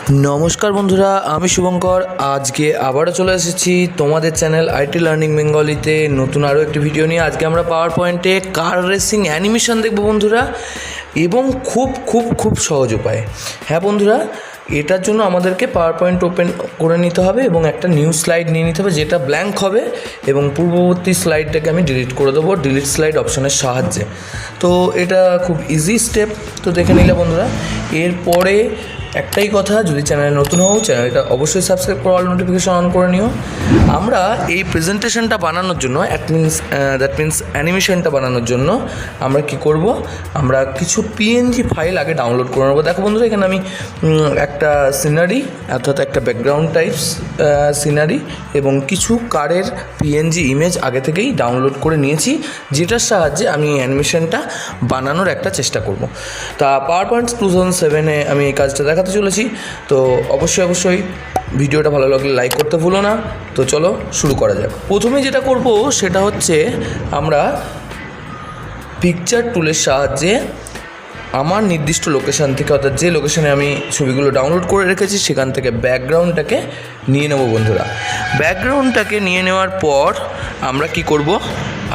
नमस्कार बंधुरा आमी शुभंकर आज के आबारो चले एसेছি তোমাদের চ্যানেল আইটি লার্নিং বেঙ্গলিতে নতুন আরও একটি ভিডিও নিয়ে আজকে আমরা পাওয়ার পয়েন্টে কার রেসিং অ্যানিমেশন দেখব বন্ধুরা এবং খুব খুব খুব সহজ উপায়ে। হ্যাঁ বন্ধুরা, এটার জন্য আমাদেরকে পাওয়ার পয়েন্ট ওপেন করে নিতে হবে এবং একটা নিউ স্লাইড নিয়ে নিতে হবে যেটা ব্ল্যাঙ্ক হবে এবং পূর্ববর্তী স্লাইডটাকে আমি ডিলিট করে দেবো ডিলিট স্লাইড অপশনের সাহায্যে। তো এটা খুব ইজি স্টেপ, তো দেখে নিলে বন্ধুরা। এরপরে একটাই কথা, যদি চ্যানেলে নতুন হও চ্যানেলটা অবশ্যই সাবস্ক্রাইব করে অল নোটিফিকেশন অন করে নিও। আমরা এই প্রেজেন্টেশনটা বানানোর জন্য দ্যাট মিনস অ্যানিমেশনটা বানানোর জন্য আমরা কি করব, আমরা কিছু পিএনজি ফাইল আগে ডাউনলোড করে নেবো। দেখো বন্ধুরা, এখানে আমি একটা সিনারি অর্থাৎ একটা ব্যাকগ্রাউন্ড টাইপস সিনারি এবং কিছু কারের পিএনজি ইমেজ আগে থেকেই ডাউনলোড করে নিয়েছি, যেটার সাহায্যে আমি অ্যানিমেশনটা বানানোর একটা চেষ্টা করব। তা পাওয়ার পয়েন্ট 2007-এ আমি এই কাজটা দেখাতে চলেছি। তো অবশ্যই ভিডিওটা ভালো লাগলে লাইক করতে ভুলো না। তো চলো শুরু করা যাক। প্রথমে যেটা করব সেটা হচ্ছে আমরা পিকচার টুলের সাহায্যে আমার নির্দিষ্ট লোকেশান থেকে, অর্থাৎ যে লোকেশানে আমি ছবিগুলো ডাউনলোড করে রেখেছি সেখান থেকে ব্যাকগ্রাউন্ডটাকে নিয়ে নেব বন্ধুরা। ব্যাকগ্রাউন্ডটাকে নিয়ে নেওয়ার পর আমরা কি করব,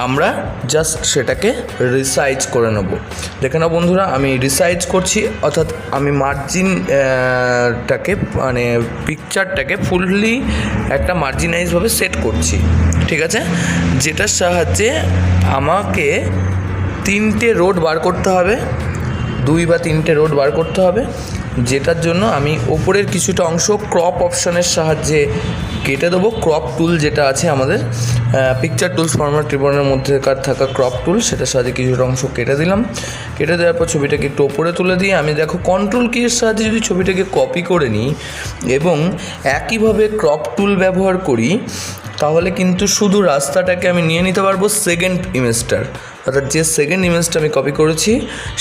আমরা জাস্ট সেটাকে রিসাইজ করে নেব। দেখে নাও বন্ধুরা, আমি রিসাইজ করছি, অর্থাৎ আমি মার্জিনটাকে মানে পিকচারটাকে ফুললি একটা মার্জিনাইজভাবে সেট করছি, ঠিক আছে। যেটার সাহায্যে আমাকে 3টে রোড বার করতে হবে, 2 বা 3টে রোড বার করতে হবে, যেটার জন্য আমি ওপরের কিছুটা অংশ ক্রপ অপশানের সাহায্যে কেটে দেবো। ক্রপ টুল যেটা আছে আমাদের পিকচার টুলস ফরম্যাট রিবনের মধ্যেকার থাকা ক্রপ টুল, সেটার সাহায্যে কিছুটা অংশ কেটে দিলাম। কেটে দেওয়ার পর ছবিটাকে একটু ওপরে তুলে দিয়ে আমি দেখো কন্ট্রোল কিয়ের সাহায্যে যদি ছবিটাকে কপি করে নিই এবং একইভাবে ক্রপ টুল ব্যবহার করি, তাহলে কিন্তু শুধু রাস্তাটাকে আমি নিয়ে নিতে পারবো সেকেন্ড ইমেজটার, অর্থাৎ যে সেকেন্ড ইমেজটা আমি কপি করেছি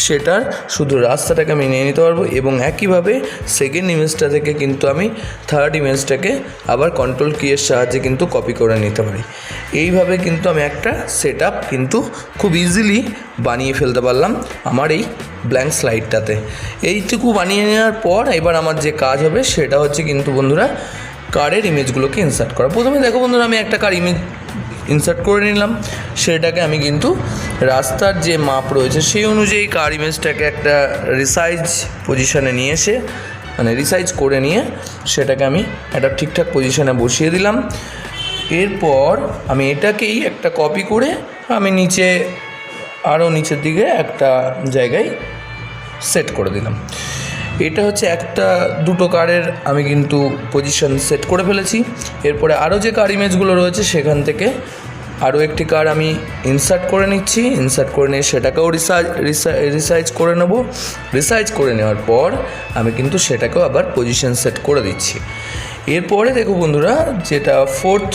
সেটার শুধু রাস্তাটাকে আমি নিয়ে নিতে পারবো এবং একইভাবে সেকেন্ড ইমেজটা থেকে কিন্তু আমি থার্ড ইমেজটাকে আবার কন্ট্রোল কিয়ের সাহায্যে কিন্তু কপি করে নিতে পারি। এইভাবে কিন্তু আমি একটা সেটআপ কিন্তু খুব ইজিলি বানিয়ে ফেলতে পারলাম আমার এই ব্ল্যাঙ্ক স্লাইডটাতে। এইটুকু বানিয়ে নেওয়ার পর এবার আমার যে কাজ হবে সেটা হচ্ছে কিন্তু বন্ধুরা কারের ইমেজগুলোকে ইনসার্ট করা। প্রথমে দেখো বন্ধুরা, আমি একটা কার ইমেজ ইনসার্ট করে নিলাম, সেটাকে আমি কিন্তু রাস্তার যে মাপ রয়েছে সেই অনুযায়ী কার ইমেজটাকে একটা রিসাইজ পজিশানে নিয়ে এসে মানে রিসাইজ করে নিয়ে সেটাকে আমি একটা ঠিকঠাক পজিশানে বসিয়ে দিলাম। এরপর আমি এটাকেই একটা কপি করে আমি নিচে আরও নিচের দিকে একটা জায়গায় সেট করে দিলাম। এটা হচ্ছে দুটো কারের আমি কিন্তু পজিশন সেট করে ফেলেছি। এরপরে আরও যে কার ইমেজগুলো রয়েছে সেখান থেকে আরও একটি কার আমি ইনসার্ট করে নিচ্ছি। ইনসার্ট করে নিয়ে সেটাকেও রিসাইজ করে নেব। রিসাইজ করে নেওয়ার পর আমি কিন্তু সেটাকেও আবার পজিশন সেট করে দিচ্ছি। এরপরে দেখো বন্ধুরা, যেটা ফোর্থ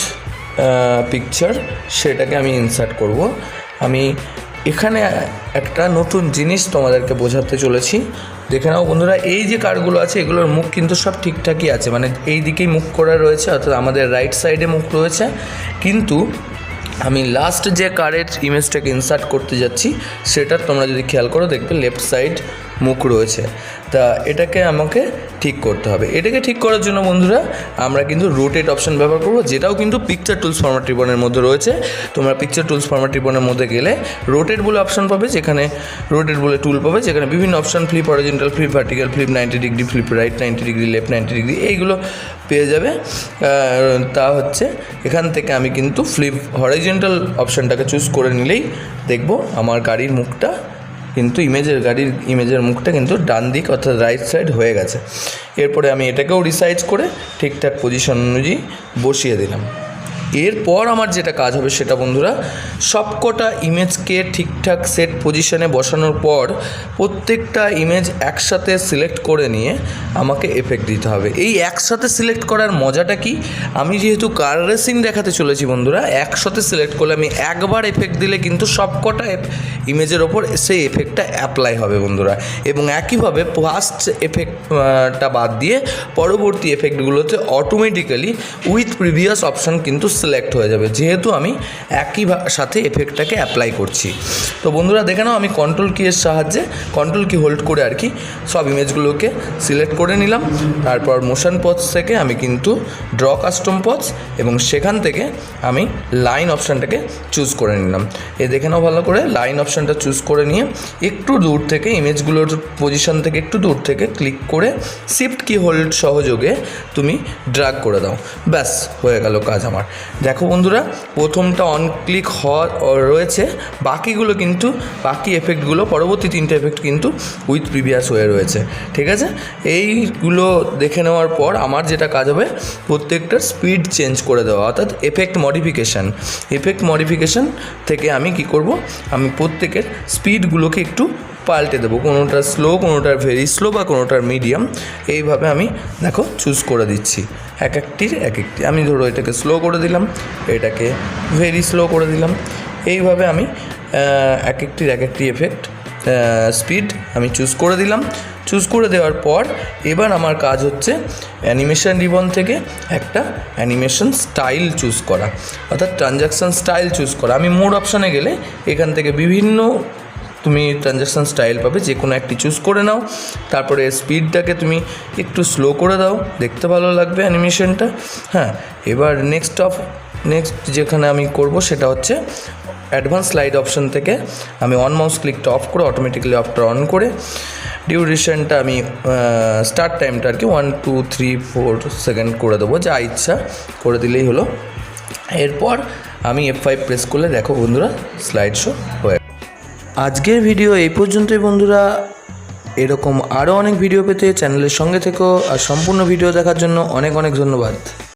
পিকচার সেটাকে আমি ইনসার্ট করব। আমি এখানে একটা নতুন জিনিস তোমাদেরকে বোঝাতে চলেছি। দেখে নাও বন্ধুরা, এই যে কারগুলো আছে এগুলোর মুখ কিন্তু সব ঠিকঠাকই আছে, মানে এই দিকেই মুখ করা রয়েছে, অর্থাৎ আমাদের রাইট সাইডে মুখ রয়েছে। কিন্তু আমি লাস্ট যে কারের ইমেজটাকে ইনসার্ট করতে যাচ্ছি সেটার তোমরা যদি খেয়াল করো দেখবে লেফট সাইড মুখ রয়েছে। তা এটাকে আমাকে ঠিক করতে হবে। এটাকে ঠিক করার জন্য বন্ধুরা আমরা কিন্তু রোটেট অপশান ব্যবহার করবো, যেটাও কিন্তু পিকচার টুলস ফরম্যাট রিবনের মধ্যে রয়েছে। তোমরা পিকচার টুলস ফরম্যাট রিবনের মধ্যে গেলে রোটেট বলে অপশান পাবে, যেখানে রোটেট বলে টুল পাবে, যেখানে বিভিন্ন option flip horizontal, flip vertical, flip 90 degree, flip right 90 degree, left 90 degree এইগুলো পেয়ে যাবে। তা হচ্ছে এখান থেকে আমি কিন্তু ফ্লিপ হরিজন্টাল অপশানটাকে চুজ করে নিলেই দেখব আমার গাড়ির মুখটা কিন্তু গাড়ির ইমেজের মুখটা কিন্তু ডান দিক অর্থাৎ রাইট সাইড হয়ে গেছে। এরপরে আমি এটাকেও রিসাইজ করে ঠিকঠাক পজিশন অনুযায়ী বসিয়ে দিলাম। এরপর আমার যেটা কাজ হবে সেটা বন্ধুরা, সবকটা ইমেজকে ঠিকঠাক সেট পজিশনে বসানোর পর প্রত্যেকটা ইমেজ একসাথে সিলেক্ট করে নিয়ে আমাকে এফেক্ট দিতে হবে। এই একসাথে সিলেক্ট করার মজাটা কি, আমি যেহেতু কার রেসিং দেখাতে চলেছি বন্ধুরা, একসাথে সিলেক্ট করলে আমি একবার এফেক্ট দিলে কিন্তু সবকটা ইমেজের ওপর সেই এফেক্টটা অ্যাপ্লাই হবে বন্ধুরা। এবং একইভাবে ফার্স্ট এফেক্টটা বাদ দিয়ে পরবর্তী এফেক্টগুলোতে অটোমেটিক্যালি উইথ প্রিভিয়াস অপশান কিন্তু সিলেক্ট হয়ে যাবে, যেহেতু আমি একই সাথে এফেক্টটাকে অ্যাপ্লাই করছি। তো বন্ধুরা দেখে নাও, আমি কন্ট্রোল কি এর সাহায্যে, কন্ট্রোল কি হোল্ড করে আর কি সব ইমেজগুলোকে সিলেক্ট করে নিলাম। তারপর মোশন পথস থেকে আমি কিন্তু ড্র কাস্টম পথস এবং সেখান থেকে আমি লাইন অপশানটাকে চুজ করে নিলাম। দেখে নাও ভালো করে, লাইন অপশানটা চুজ করে নিয়ে একটু দূর থেকে ইমেজগুলোর পজিশন থেকে একটু দূর থেকে ক্লিক করে শিফট কি হোল্ড সহযোগে তুমি ড্র্যাগ করে দাও, ব্যাস হয়ে গেল কাজ আমার। দেখো বন্ধুরা, প্রথমটা অন ক্লিক রয়েছে, বাকিগুলো কিন্তু বাকি এফেক্টগুলো পরবর্তী 3টে এফেক্ট কিন্তু উইথ প্রিভিয়াস হয়ে রয়েছে। ঠিক আছে, এইগুলো দেখে নেওয়ার পর আমার যেটা কাজ হবে, প্রত্যেকটার স্পিড চেঞ্জ করে দেওয়া, অর্থাৎ এফেক্ট মডিফিকেশান থেকে আমি কি করব, আমি প্রত্যেকের স্পিডগুলোকে একটু পাল্টে দেবো, কোনোটার স্লো, কোনোটার ভেরি স্লো বা কোনোটার মিডিয়াম, এইভাবে আমি দেখো চুজ করে দিচ্ছি এক একটি। আমি ধরো এটাকে স্লো করে দিলাম, এটাকে ভেরি স্লো করে দিলাম, এইভাবে আমি এক একটি এফেক্ট স্পিড আমি চুজ করে দিলাম। চুজ করে দেওয়ার পর এবার আমার কাজ হচ্ছে অ্যানিমেশন রিবন থেকে একটা অ্যানিমেশন স্টাইল চুজ করা, অর্থাৎ ট্রানজ্যাকশান স্টাইল চুজ করা। আমি মোড অপশানে গেলে এখান থেকে বিভিন্ন তুমি ট্রানজ্যাকশান স্টাইল পাবে, যে কোনো একটি চুজ করে নাও। তারপরে স্পিডটাকে তুমি একটু স্লো করে দাও, দেখতে ভালো লাগবে অ্যানিমেশনটা। হ্যাঁ, এবার নেক্সট যেখানে আমি করব সেটা হচ্ছে অ্যাডভান্স স্লাইড অপশন থেকে আমি অন মাউস ক্লিকটা অফ করে অটোমেটিক্যালি অফটা অন করে ডিউরেশনটা আমি স্টার্ট টাইমটা আর কি 1 2 3 4 সেকেন্ড করে দেবো, যা ইচ্ছা করে দিলেই হলো। এরপর আমি F5 প্রেস করলে দেখো বন্ধুরা স্লাইড শো হয়ে। আজকের ভিডিও এই পর্যন্তই বন্ধুরা। এরকম আরও অনেক ভিডিও পেতে চ্যানেলের সঙ্গে থেকো, আর সম্পূর্ণ ভিডিও দেখার জন্য অনেক ধন্যবাদ।